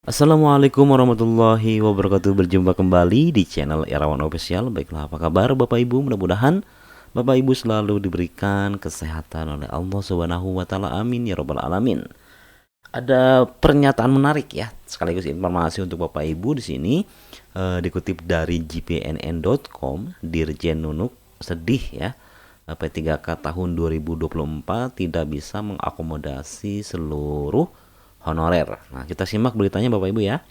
Assalamualaikum warahmatullahi wabarakatuh. Berjumpa kembali di channel Irawan Official. Baiklah, apa kabar Bapak Ibu? Mudah-mudahan Bapak Ibu selalu diberikan kesehatan oleh Allah Subhanahu wa taala. Amin ya rabbal alamin. Ada pernyataan menarik ya, sekaligus informasi untuk Bapak Ibu di sini. Dikutip dari jpnn.com, Dirjen Nunuk sedih ya. P3K tahun 2024 tidak bisa mengakomodasi seluruh honorer. Nah, kita simak beritanya Bapak Ibu ya.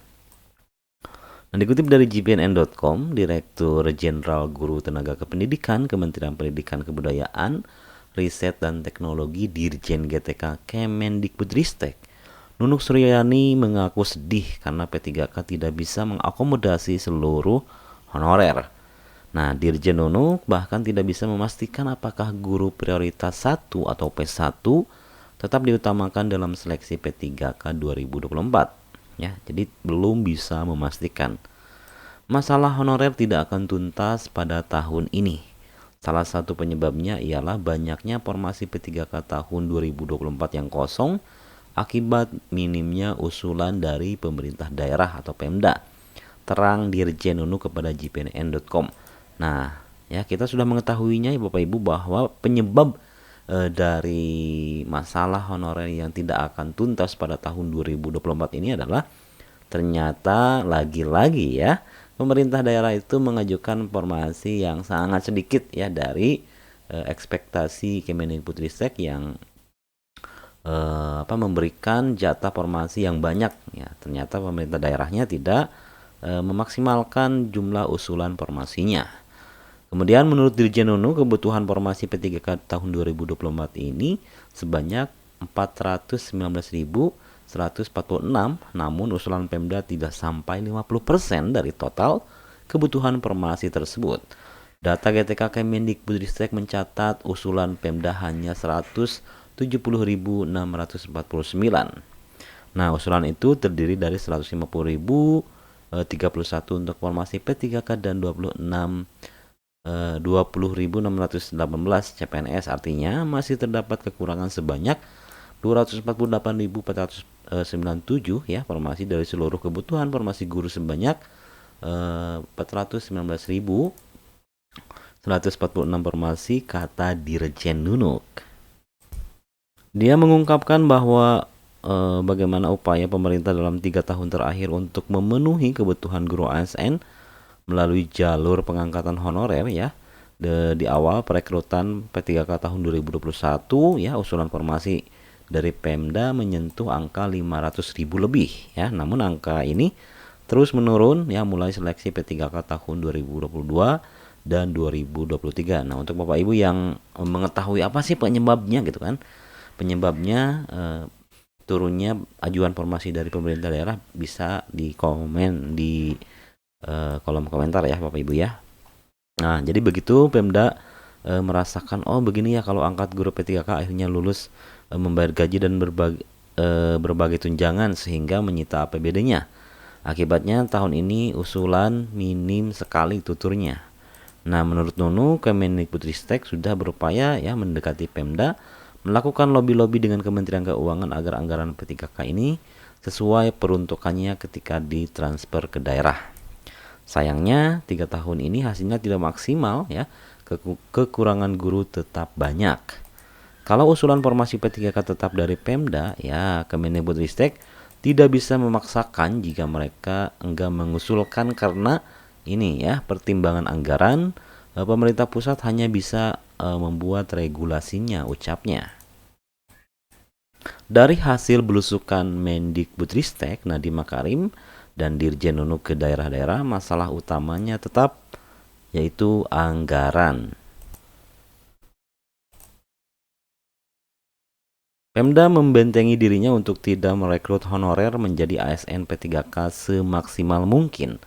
Nah, dikutip dari jpnn.com, Direktur Jenderal Guru Tenaga Kependidikan Kementerian Pendidikan Kebudayaan, Riset dan Teknologi Dirjen GTK Kemendikbudristek, Nunuk Suryani mengaku sedih karena P3K tidak bisa mengakomodasi seluruh honorer. Nah, Dirjen Nunuk bahkan tidak bisa memastikan apakah guru prioritas 1 atau P1 tetap diutamakan dalam seleksi P3K 2024 ya. Jadi belum bisa memastikan. Masalah honorer tidak akan tuntas pada tahun ini. Salah satu penyebabnya ialah banyaknya formasi P3K tahun 2024 yang kosong akibat minimnya usulan dari pemerintah daerah atau Pemda. Terang Dirjen Nunuk kepada jpnn.com. Nah, ya kita sudah mengetahuinya ya Bapak Ibu bahwa penyebab dari masalah honorer yang tidak akan tuntas pada tahun 2024 ini adalah ternyata lagi-lagi ya pemerintah daerah itu mengajukan formasi yang sangat sedikit ya dari ekspektasi Kemendikbudristek yang memberikan jatah formasi yang banyak ya. Ternyata pemerintah daerahnya tidak memaksimalkan jumlah usulan formasinya. Kemudian menurut Dirjen Nunuk, kebutuhan formasi P3K tahun 2024 ini sebanyak 419.146, namun usulan Pemda tidak sampai 50% dari total kebutuhan formasi tersebut. Data GTK Kemendikbudristek mencatat usulan Pemda hanya 170.649. Nah, usulan itu terdiri dari 150.031 untuk formasi P3K dan 20.618 CPNS. Artinya masih terdapat kekurangan sebanyak 248.497 ya formasi dari seluruh kebutuhan formasi guru sebanyak 419.146 formasi, kata Dirjen Nunuk. Dia mengungkapkan bahwa bagaimana upaya pemerintah dalam 3 tahun terakhir untuk memenuhi kebutuhan guru ASN melalui jalur pengangkatan honorer ya. Di awal perekrutan P3K tahun 2021 ya, usulan formasi dari Pemda menyentuh angka 500.000 lebih ya. Namun angka ini terus menurun ya mulai seleksi P3K tahun 2022 dan 2023. Nah, untuk Bapak Ibu yang mengetahui apa sih penyebabnya gitu kan. Penyebabnya turunnya ajuan formasi dari pemerintah daerah bisa dikomen di kolom komentar ya Bapak Ibu ya. Nah, jadi begitu Pemda merasakan oh begini ya kalau angkat guru P3K akhirnya lulus membayar gaji dan berbagai tunjangan sehingga menyita APBD-nya. Akibatnya tahun ini usulan minim sekali tuturnya. Nah, menurut Nunuk, Kemendikbudristek sudah berupaya ya mendekati Pemda, melakukan lobby-lobby dengan Kementerian Keuangan agar anggaran P3K ini sesuai peruntukannya ketika ditransfer ke daerah. Sayangnya 3 tahun ini hasilnya tidak maksimal ya, kekurangan guru tetap banyak. Kalau usulan formasi P3K tetap dari Pemda ya, Kemendikbudristek tidak bisa memaksakan jika mereka enggak mengusulkan karena ini ya pertimbangan anggaran, pemerintah pusat hanya bisa membuat regulasinya, ucapnya. Dari hasil belusukan Mendikbudristek Nadiem Makarim dan Dirjen Nunuk ke daerah-daerah, masalah utamanya tetap yaitu anggaran. Pemda membentengi dirinya untuk tidak merekrut honorer menjadi ASN P3K semaksimal mungkin.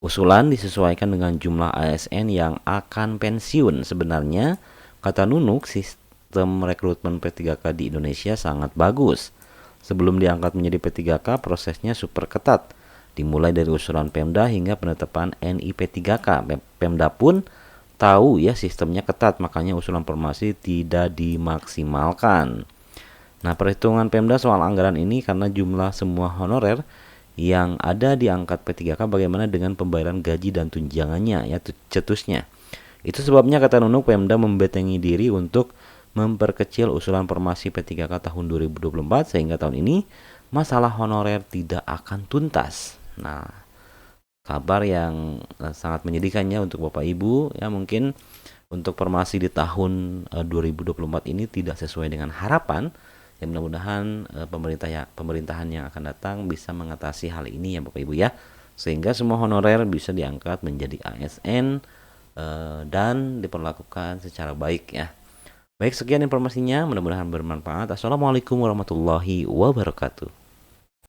Usulan disesuaikan dengan jumlah ASN yang akan pensiun. Sebenarnya, kata Nunuk, sistem rekrutmen P3K di Indonesia sangat bagus. Sebelum diangkat menjadi P3K, prosesnya super ketat. Dimulai dari usulan Pemda hingga penetapan NI P3K. Pemda pun tahu ya sistemnya ketat, makanya usulan formasi tidak dimaksimalkan. Nah, perhitungan Pemda soal anggaran ini karena jumlah semua honorer yang ada diangkat P3K, bagaimana dengan pembayaran gaji dan tunjangannya ya, cetusnya. Itu sebabnya kata Nunuk, Pemda membentengi diri untuk memperkecil usulan formasi P3K tahun 2024 sehingga tahun ini masalah honorer tidak akan tuntas. Nah, kabar yang sangat menyedihkannya untuk Bapak Ibu ya, mungkin untuk formasi di tahun 2024 ini tidak sesuai dengan harapan. Ya mudah-mudahan pemerintahan yang akan datang bisa mengatasi hal ini ya Bapak Ibu ya, sehingga semua honorer bisa diangkat menjadi ASN dan diperlakukan secara baik ya. Baik, sekian informasinya, mudah-mudahan bermanfaat. Assalamualaikum warahmatullahi wabarakatuh.